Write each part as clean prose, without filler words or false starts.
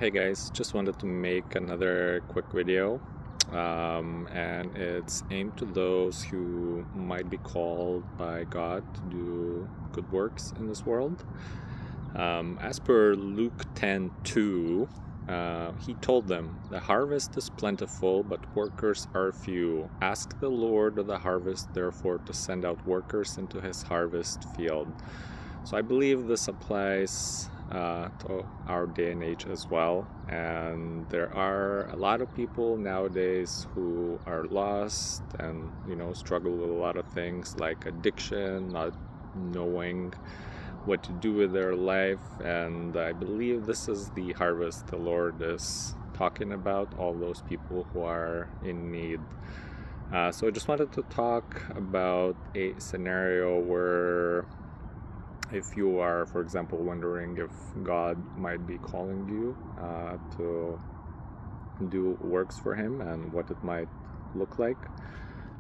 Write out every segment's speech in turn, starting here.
Hey guys, just wanted to make another quick video, and it's aimed to those who might be called by God to do good works in this world. As per Luke 10:2, he told them, "The harvest is plentiful, but workers are few. Ask the Lord of the harvest, therefore, to send out workers into his harvest field." So I believe this applies to our day and age as well. And there are a lot of people nowadays who are lost and struggle with a lot of things like addiction, not knowing what to do with their life. And I believe this is the harvest the Lord is talking about, all those people who are in need. So I just wanted to talk about a scenario where if you are, for example, wondering if God might be calling you to do works for Him and what it might look like.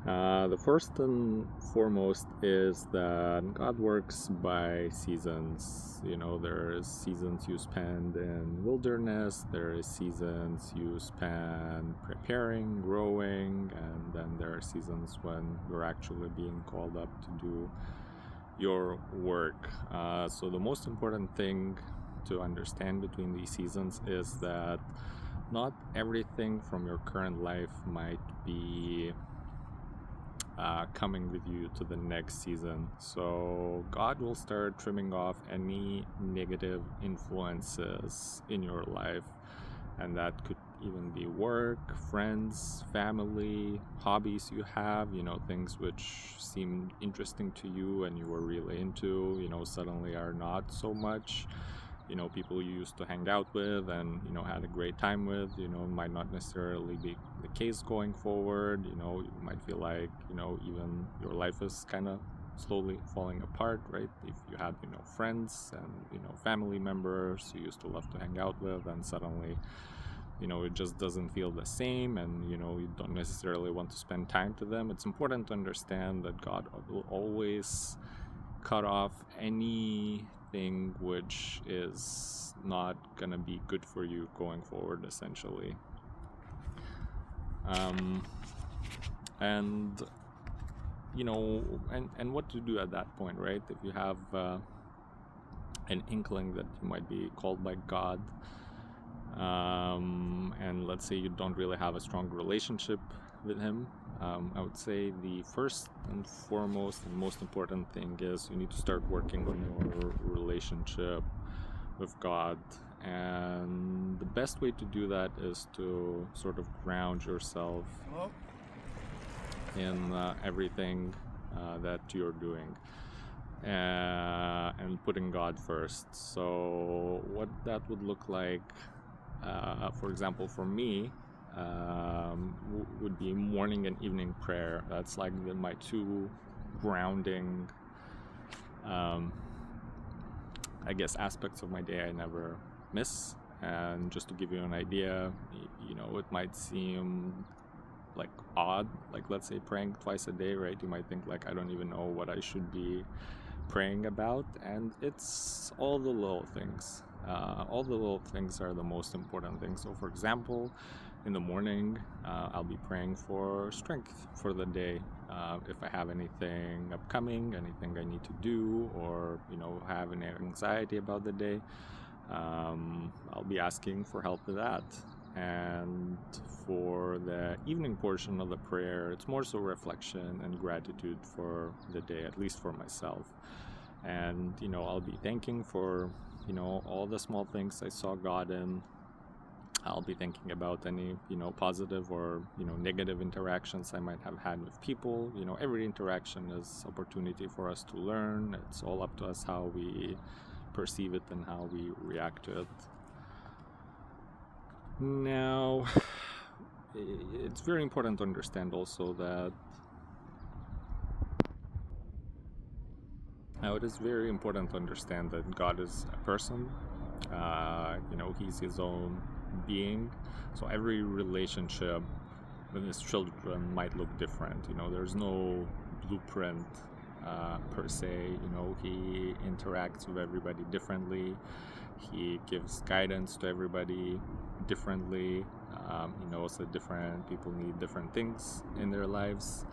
The first and foremost is that God works by seasons. There is seasons you spend in wilderness, there is seasons you spend preparing, growing, and then there are seasons when you're actually being called up to do your work. So the most important thing to understand between these seasons is that not everything from your current life might be coming with you to the next season. So God will start trimming off any negative influences in your life, and that could even be work, friends, family, hobbies you have, things which seem interesting to you and you were really into, suddenly are not so much. People you used to hang out with and had a great time with, might not necessarily be the case going forward. You might feel like even your life is kind of slowly falling apart, right? If you had friends and family members you used to love to hang out with, and suddenly it just doesn't feel the same, and you don't necessarily want to spend time to them. It's important to understand that God will always cut off anything which is not gonna be good for you going forward, essentially. And and what to do at that point, right? If you have an inkling that you might be called by God, and let's say you don't really have a strong relationship with Him, I would say the first and foremost and most important thing is you need to start working on your relationship with God. And the best way to do that is to sort of ground yourself in everything that you're doing, and putting God first. So what that would look like, for example, for me, would be morning and evening prayer. That's like my two grounding, I guess, aspects of my day I never miss. And just to give you an idea, it might seem like odd, like let's say praying twice a day, right? You might think like, I don't even know what I should be praying about, and it's all the little things. All the little things are the most important things. So for example, in the morning, I'll be praying for strength for the day. If I have anything upcoming, anything I need to do, or have an anxiety about the day, I'll be asking for help with that. And for the evening portion of the prayer, it's more so reflection and gratitude for the day, at least for myself. And I'll be thanking for all the small things I saw God in. I'll be thinking about any positive or negative interactions I might have had with people. Every interaction is opportunity for us to learn. It's all up to us how we perceive it and how we react to it. Now, it's very important to understand also that it is very important to understand that God is a person. He's His own being. So every relationship with His children might look different. There's no blueprint per se. He interacts with everybody differently. He gives guidance to everybody differently. He knows that different people need different things in their lives,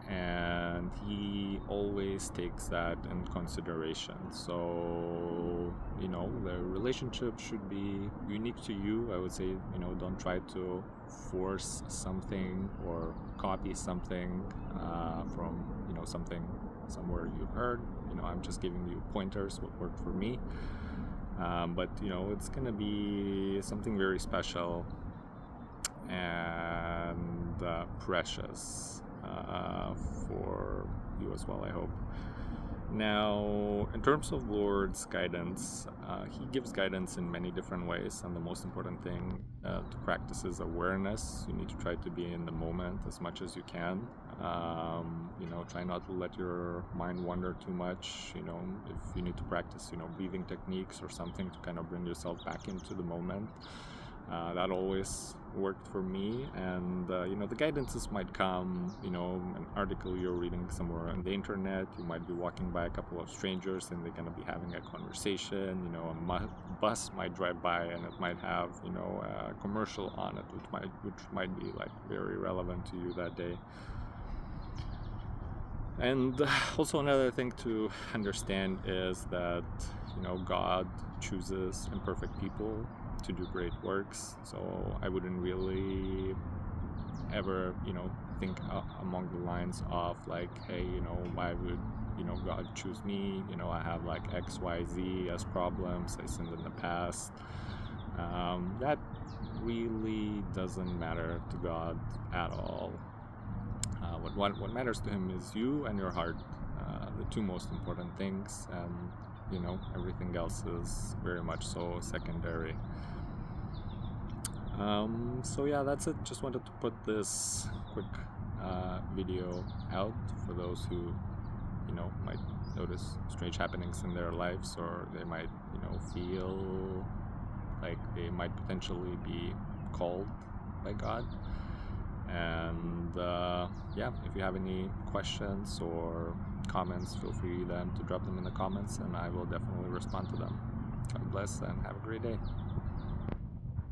and he always takes that in consideration. So, the relationship should be unique to you. I would say, don't try to force something or copy something from, something somewhere you've heard. I'm just giving you pointers, what worked for me. But, it's going to be something very special and precious for you as well, I hope. Now, in terms of Lord's guidance, he gives guidance in many different ways, and the most important thing to practice is awareness. You need to try to be in the moment as much as you can. Try not to let your mind wander too much. If you need to practice, breathing techniques or something to kind of bring yourself back into the moment. That always worked for me, and the guidances might come, an article you're reading somewhere on the internet. You might be walking by a couple of strangers and they're going to be having a conversation. A bus might drive by and it might have a commercial on it, which might be like very relevant to you that day. And also another thing to understand is that God chooses imperfect people to do great works. So I wouldn't really ever think along the lines of like, hey, why would God choose me? I have like XYZ as problems, I sinned in the past. That really doesn't matter to God at all. What matters to him is you and your heart, the two most important things, and everything else is very much so secondary. So yeah, that's it. Just wanted to put this quick video out for those who might notice strange happenings in their lives, or they might feel like they might potentially be called by God. And if you have any questions or comments, feel free then to drop them in the comments, and I will definitely respond to them. God bless and have a great day.